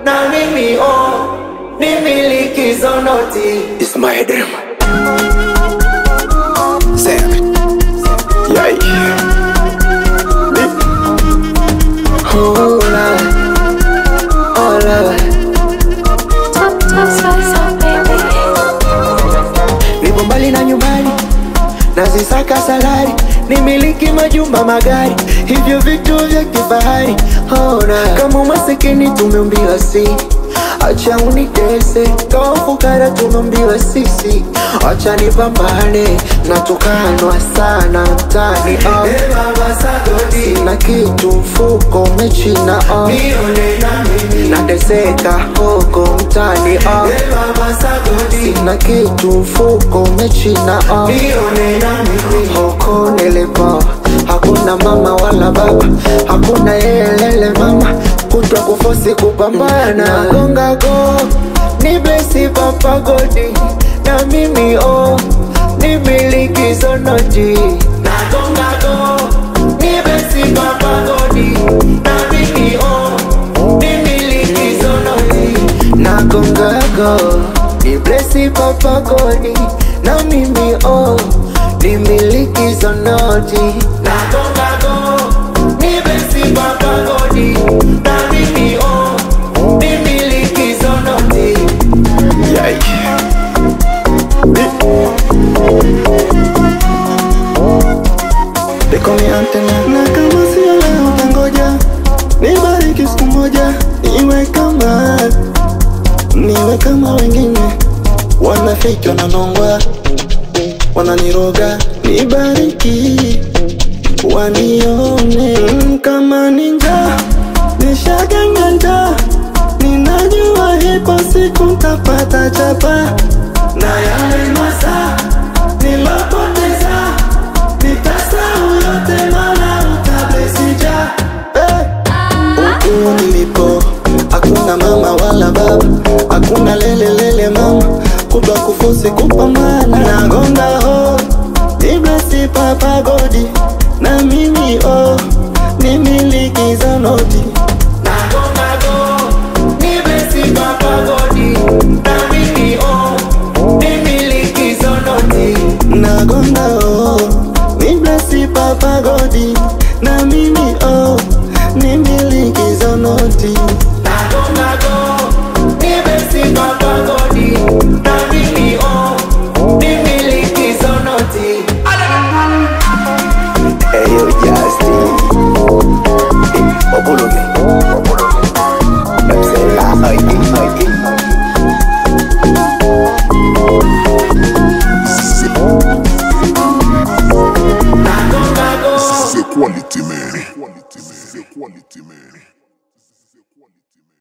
na mimi nimiliki hizo noti. It's my dream. Sam. Yay. Oh la, oh la. Nipo mbali na nyumbani, nazisaka salari, nimiliki majumba magari, hivyo vitu vya kifahari. Ona kama masikini tumeumbiwa si, acha unitese, kama fukara tumeumbiwa sisi. Acha nipambane, natukanwa sana mtani. Sina kitu mfuko umechina, nateseka huko mtani. Sina kitu mfuko umechina, huko nilipo hakuna mama wala baba, hakuna yelele mama, kutwa kufosi kupambana. Gonga go, ni blessi papa godi, na mimi nimiliki hizo noti. Gonga go, ni blessi papa godi, na mimi nimiliki hizo noti. Gonga go, ni blessi papa godi, na mimi nimiliki hizo noti. Gonga go, ni blessi papa godi, na mimi nimiliki hizo noti. Yay. Deko mi antena na kama sio leo tangoja, nibariki siku moja, niwe kama wengine. Wanafiki wananongwa, wananiroga, nibariki wanione. Kama ninja, nishagenganja, ninajua hipo siku ntapata chapa. Na yale masaa nilopoteza, nitasahau yote maana utablesija. Huku nilipo hakuna mama wala baba, hakuna lele mama, kutwa kufosi kupambana. Na gonga ni blessi papa godi, na mimi nimiliki hizo noti. Gonga go, ni blessi papa godi, na mimi nimiliki hizo noti. Na gonga ni blessi papa godi, na mimi nimiliki hizo noti. Gonga go, ni blessi papa godi, na mimi nimiliki hizo noti. Hey yo, Justin. Obolomi. C'est quality man.